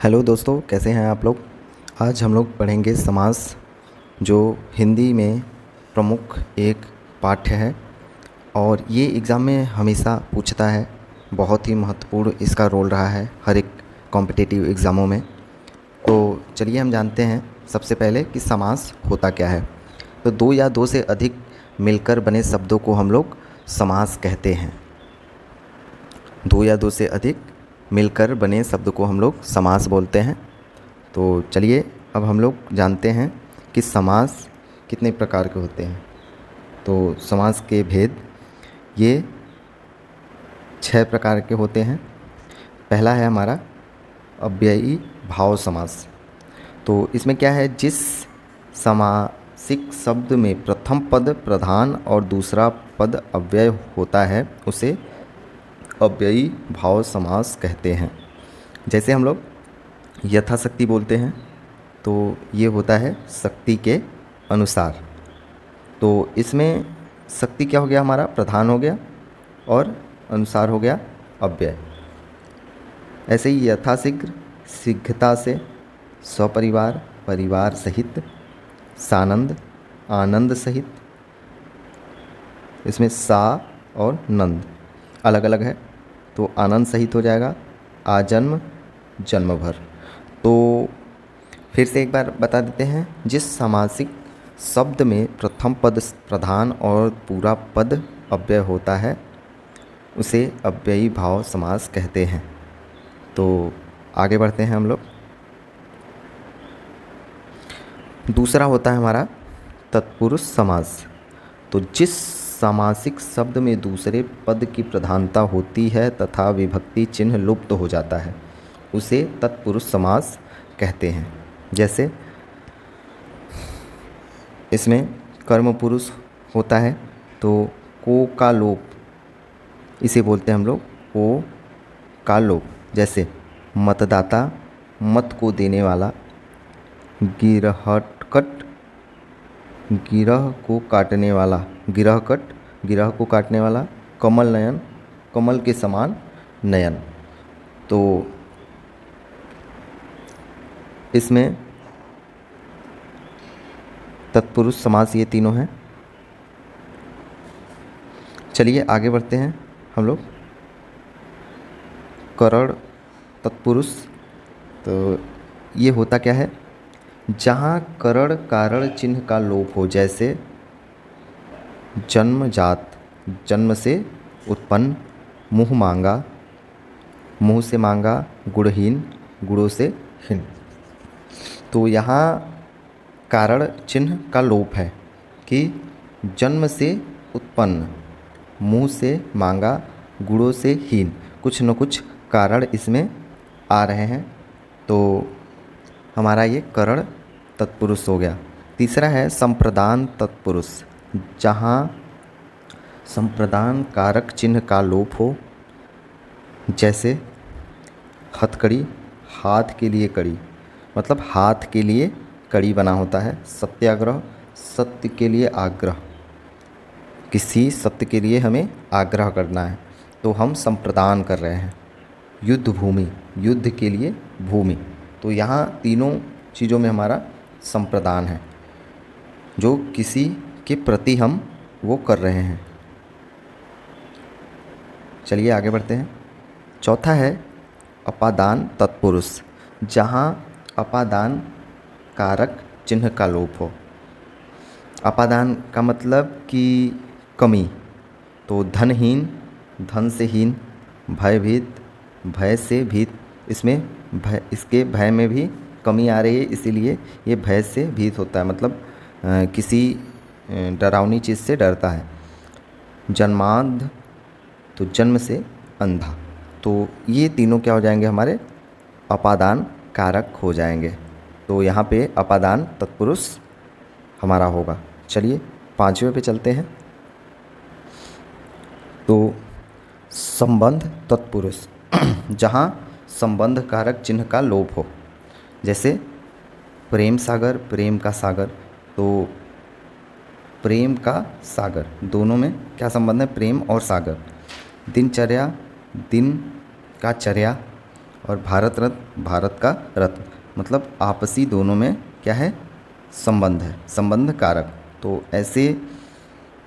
Hello दोस्तों, कैसे हैं आप लोग। आज हम लोग पढ़ेंगे समास, जो हिंदी में प्रमुख एक पाठ्य है और ये एग्ज़ाम में हमेशा पूछता है। बहुत ही महत्वपूर्ण इसका रोल रहा है हर एक कॉम्पिटिटिव एग्ज़ामों में। तो चलिए हम जानते हैं सबसे पहले कि समास होता क्या है। तो दो या दो से अधिक मिलकर बने शब्दों को हम लोग समास कहते हैं। दो या दो से अधिक मिलकर बने शब्द को हम लोग समास बोलते हैं। तो चलिए अब हम लोग जानते हैं कि समास कितने प्रकार के होते हैं। तो समास के भेद ये 6 प्रकार के होते हैं। पहला है हमारा अव्ययी भाव समास। तो इसमें क्या है, जिस समासिक शब्द में प्रथम पद प्रधान और दूसरा पद अव्यय होता है उसे अव्ययी भाव समास कहते हैं। जैसे हम लोग यथाशक्ति बोलते हैं तो ये होता है शक्ति के अनुसार। तो इसमें शक्ति क्या हो गया, हमारा प्रधान हो गया और अनुसार हो गया अव्यय। ऐसे ही यथाशीघ्र शीघ्रता से, सपरिवार परिवार सहित, सानंद आनंद सहित, इसमें सा और नंद अलग अलग है तो आनंद सहित हो जाएगा, आजन्म जन्म भर। तो फिर से एक बार बता देते हैं, जिस समासिक शब्द में प्रथम पद प्रधान और पूरा पद अव्यय होता है उसे अव्ययी भाव समास कहते हैं। तो आगे बढ़ते हैं हम लोग। दूसरा होता है हमारा तत्पुरुष समास। तो जिस सामासिक शब्द में दूसरे पद की प्रधानता होती है तथा विभक्ति चिन्ह लुप्त हो जाता है उसे तत्पुरुष समास कहते हैं। जैसे इसमें कर्म पुरुष होता है तो को का लोप, इसे बोलते हैं हम लोग को का लोप। जैसे मतदाता, मत को देने वाला, गिरहटकट, गिरह को काटने वाला, गिरहकट, गिरह को काटने वाला, कमल नयन, कमल के समान नयन। तो इसमें तत्पुरुष समास ये तीनों हैं। चलिए आगे बढ़ते हैं हम लोग। करण तत्पुरुष, तो ये होता क्या है, जहाँ करण कारण चिन्ह का लोप हो। जैसे जन्मजात, जन्म से उत्पन्न, मुँह मांगा, मुँह से मांगा, गुणहीन, गुणों से हीन। तो यहाँ कारण चिन्ह का लोप है कि जन्म से उत्पन्न, मुँह से मांगा, गुणों से हीन, कुछ न कुछ कारण इसमें आ रहे हैं। तो हमारा ये करण तत्पुरुष हो गया। तीसरा है संप्रदान तत्पुरुष, जहाँ संप्रदान कारक चिन्ह का लोप हो। जैसे हथकड़ी, हाथ के लिए कड़ी, मतलब हाथ के लिए कड़ी बना होता है। सत्याग्रह, सत्य के लिए आग्रह, किसी सत्य के लिए हमें आग्रह करना है तो हम संप्रदान कर रहे हैं। युद्ध भूमि, युद्ध के लिए भूमि। तो यहाँ तीनों चीज़ों में हमारा संप्रदान है, जो किसी के प्रति हम वो कर रहे हैं। चलिए आगे बढ़ते हैं। चौथा है अपादान तत्पुरुष, जहाँ अपादान कारक चिन्ह का लोप हो। अपादान का मतलब कि कमी। तो धनहीन, धन से हीन, भयभीत, भय से भीत, इसमें भय, इसके भय में भी कमी आ रही है इसीलिए ये भय से भीत होता है, मतलब किसी डरावनी चीज़ से डरता है। जन्मांध, तो जन्म से अंधा। तो ये तीनों क्या हो जाएंगे, हमारे अपादान कारक हो जाएंगे। तो यहाँ पे अपादान तत्पुरुष हमारा होगा। चलिए 5वें पे चलते हैं। तो संबंध तत्पुरुष, जहाँ संबंध कारक चिन्ह का लोप हो। जैसे प्रेम सागर, प्रेम का सागर। तो प्रेम का सागर, दोनों में क्या संबंध है, प्रेम और सागर। दिनचर्या, दिन का चर्या, और भारत रत्न, भारत का रत्न, मतलब आपसी दोनों में क्या है, संबंध है, संबंध कारक। तो ऐसे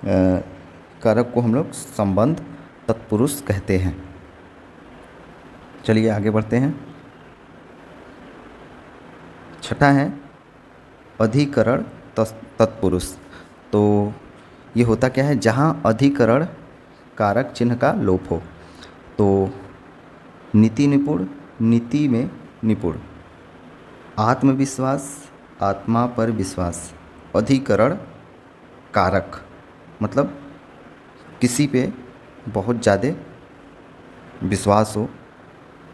कारक को हम लोग संबंध तत्पुरुष कहते हैं। चलिए आगे बढ़ते हैं। छठा है अधिकरण तत्पुरुष। तो ये होता क्या है, जहाँ अधिकरण कारक चिन्ह का लोप हो। तो नीति निपुण, नीति में निपुण, आत्मविश्वास, आत्मा पर विश्वास, अधिकरण कारक मतलब किसी पे बहुत ज़्यादा विश्वास हो,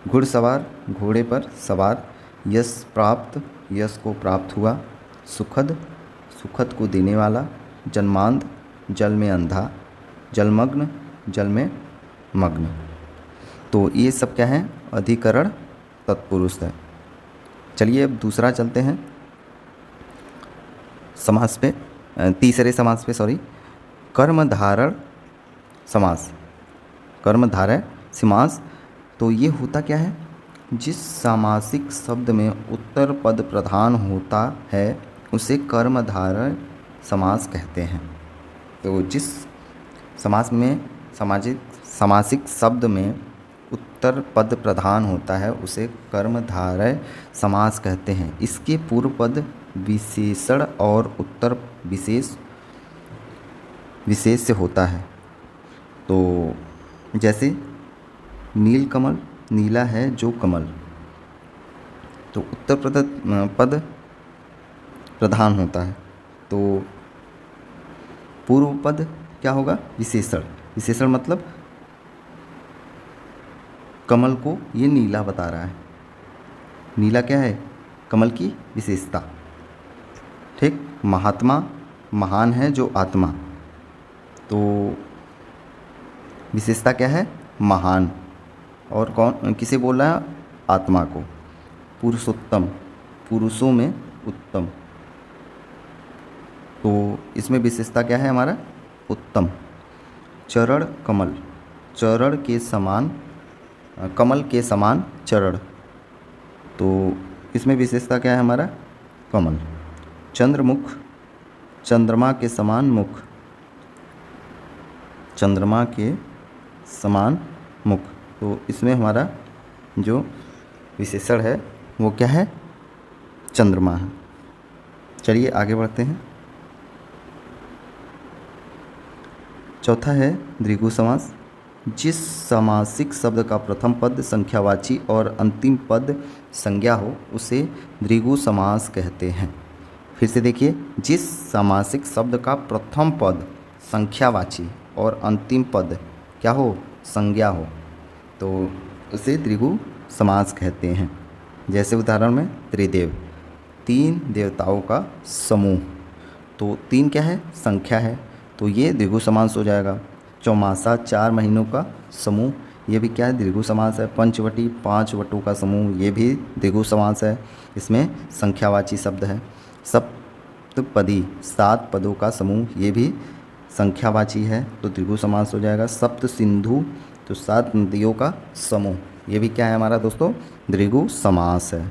घुड़सवार, घोड़े पर सवार, यश प्राप्त, यश को प्राप्त हुआ, सुखद, सुखद को देने वाला, जन्मांध, जल में अंधा, जलमग्न, जल में मग्न। तो ये सब क्या है, अधिकरण तत्पुरुष है। चलिए अब दूसरा चलते हैं समास पे, तीसरे समास पे, सॉरी, कर्मधारय समास। कर्मधारय समास, तो ये होता क्या है, जिस सामासिक शब्द में उत्तर पद प्रधान होता है उसे कर्मधारय समास कहते हैं। तो जिस समास में सामासिक शब्द में उत्तर पद प्रधान होता है उसे कर्मधारय समास कहते हैं। इसके पूर्व पद विशेषण और उत्तर विशेष से होता है। तो जैसे नीलकमल, नीला है जो कमल, तो उत्तर पद प्रधान होता है, तो पूर्व पद क्या होगा, विशेषण। विशेषण मतलब कमल को ये नीला बता रहा है, नीला क्या है, कमल की विशेषता। ठीक, महात्मा, महान है जो आत्मा, तो विशेषता क्या है, महान, और कौन, किसे बोल रहा है, आत्मा को। पुरुषोत्तम, पुरुषों में उत्तम, तो इसमें विशेषता क्या है हमारा, उत्तम। चरण कमल, चरण के समान, कमल के समान चरण, तो इसमें विशेषता क्या है हमारा, कमल। चंद्रमुख, चंद्रमा के समान मुख, चंद्रमा के समान मुख, तो इसमें हमारा जो विशेषण है वो क्या है, चंद्रमा है। चलिए आगे बढ़ते हैं। चौथा है द्विगु समास। जिस सामासिक शब्द का प्रथम पद संख्यावाची और अंतिम पद संज्ञा हो उसे द्विगु समास कहते हैं। फिर से देखिए, जिस सामासिक शब्द का प्रथम पद संख्यावाची और अंतिम पद क्या हो, संज्ञा हो, तो उसे द्विगु समास कहते हैं। जैसे उदाहरण में त्रिदेव, तीन देवताओं का समूह, तो तीन क्या है, संख्या है, तो ये द्विगु समास हो जाएगा। चौमासा, 4 महीनों का समूह, ये भी क्या है, द्विगु समास है। पंचवटी, 5 वटों का समूह, ये भी द्विगु समास है, इसमें संख्यावाची शब्द है। सप्तपदी, 7 पदों का समूह, ये भी संख्यावाची है, तो द्विगु समास हो जाएगा। सप्त सिंधु, तो 7 नदियों का समूह, ये भी क्या है हमारा दोस्तों, द्विगु समास है।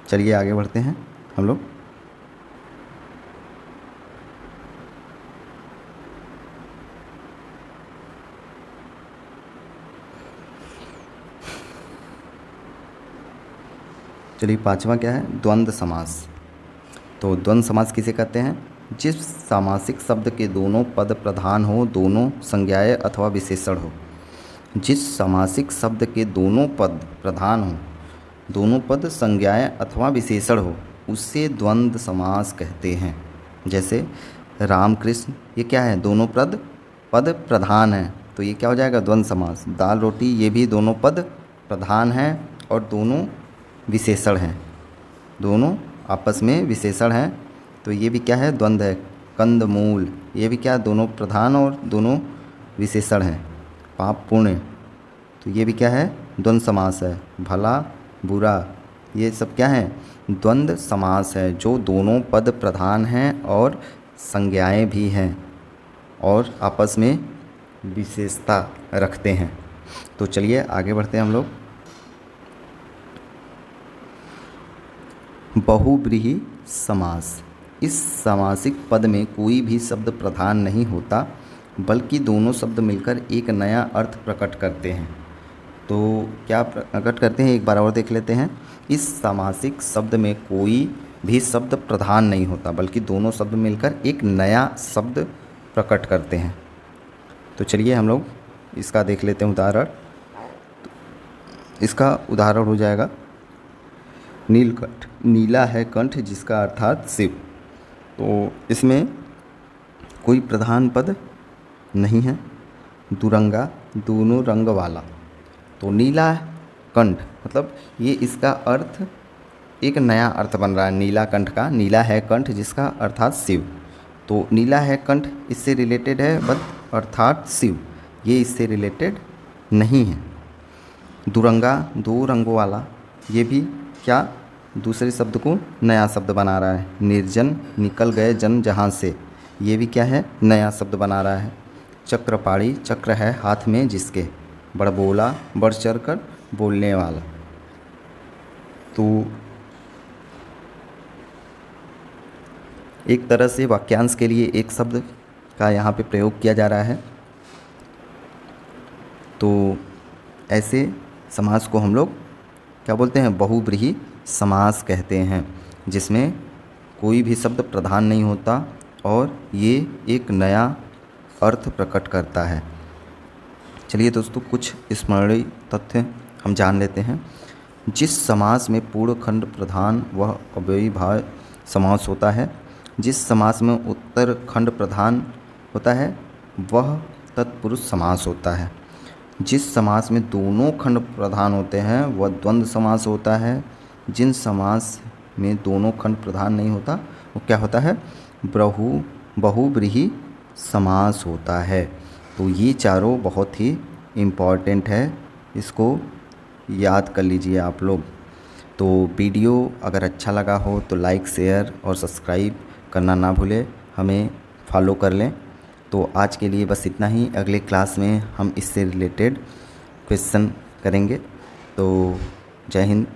चलिए आगे बढ़ते हैं हम लोग। चलिए पांचवा क्या है, द्वंद्व समास। तो द्वंद्व समास किसे कहते हैं, जिस सामासिक शब्द के दोनों पद प्रधान हो, दोनों संज्ञाएं अथवा विशेषण हो। जिस सामासिक शब्द के दोनों पद प्रधान हो, दोनों पद संज्ञाएं अथवा विशेषण हो, उसे द्वंद्व समास कहते हैं। जैसे रामकृष्ण, ये क्या है, दोनों पद प्रधान है, तो ये क्या हो जाएगा, द्वंद्व समास। दाल रोटी, ये भी दोनों पद प्रधान हैं और दोनों विशेषण हैं, दोनों आपस में विशेषण हैं, तो ये भी क्या है, द्वंद्व है। कंदमूल, ये भी क्या, दोनों प्रधान और दोनों विशेषण हैं। पाप पुण्य, तो ये भी क्या है, द्वंद्व समास है। भला बुरा, ये सब क्या है, द्वंद्व समास है, जो दोनों पद प्रधान हैं और संज्ञाएं भी हैं और आपस में विशेषता रखते हैं। तो चलिए आगे बढ़ते हैं हम लोग। बहुब्रीहि समास। इस सामासिक पद में कोई भी शब्द प्रधान नहीं होता, बल्कि दोनों शब्द मिलकर एक नया अर्थ प्रकट करते हैं। तो क्या प्रकट करते हैं, एक बार और देख लेते हैं। इस सामासिक शब्द में कोई भी शब्द प्रधान नहीं होता, बल्कि दोनों शब्द मिलकर एक नया शब्द प्रकट करते हैं। तो चलिए हम लोग इसका देख लेते हैं उदाहरण। इसका उदाहरण हो जाएगा नीलकंठ। नीला है कंठ, जिसका अर्थात शिव। तो इसमें कोई प्रधान पद नहीं है। दुरंगा, दोनों रंग वाला। तो नीला कंठ मतलब ये इसका अर्थ एक नया अर्थ बन रहा है नीला कंठ का। नीला है कंठ, जिसका अर्थात शिव। तो नीला है कंठ इससे रिलेटेड है, बट अर्थात शिव, ये इससे रिलेटेड नहीं है। दुरंगा, दो रंगों वाला, ये भी क्या दूसरे शब्द को नया शब्द बना रहा है। निर्जन, निकल गए जन जहाँ से, ये भी क्या है, नया शब्द बना रहा है। चक्रपाणी, चक्र है हाथ में जिसके। बड़बोला, बढ़ चढ़ कर बोलने वाला। तो एक तरह से वाक्यांश के लिए एक शब्द का यहाँ पे प्रयोग किया जा रहा है। तो ऐसे समास को हम लोग क्या बोलते हैं, बहुब्रीहि समास कहते हैं, जिसमें कोई भी शब्द प्रधान नहीं होता और ये एक नया अर्थ प्रकट करता है। चलिए दोस्तों, कुछ स्मरणीय तथ्य हम जान लेते हैं। जिस समास में पूर्ण खंड प्रधान वह अव्ययीभाव समास होता है। जिस समास में उत्तर खंड प्रधान होता है वह तत्पुरुष समास होता है। जिस समास में दोनों खंड प्रधान होते हैं वह द्वंद्व समास होता है। जिन समास में दोनों खंड प्रधान नहीं होता वो क्या होता है, बहुब्रीहि समास होता है। तो ये चारों बहुत ही इम्पॉर्टेंट है, इसको याद कर लीजिए आप लोग। तो वीडियो अगर अच्छा लगा हो तो लाइक, शेयर और सब्सक्राइब करना ना भूलें, हमें फॉलो कर लें। तो आज के लिए बस इतना ही। अगले क्लास में हम इससे रिलेटेड क्वेश्चन करेंगे। तो जय हिंद,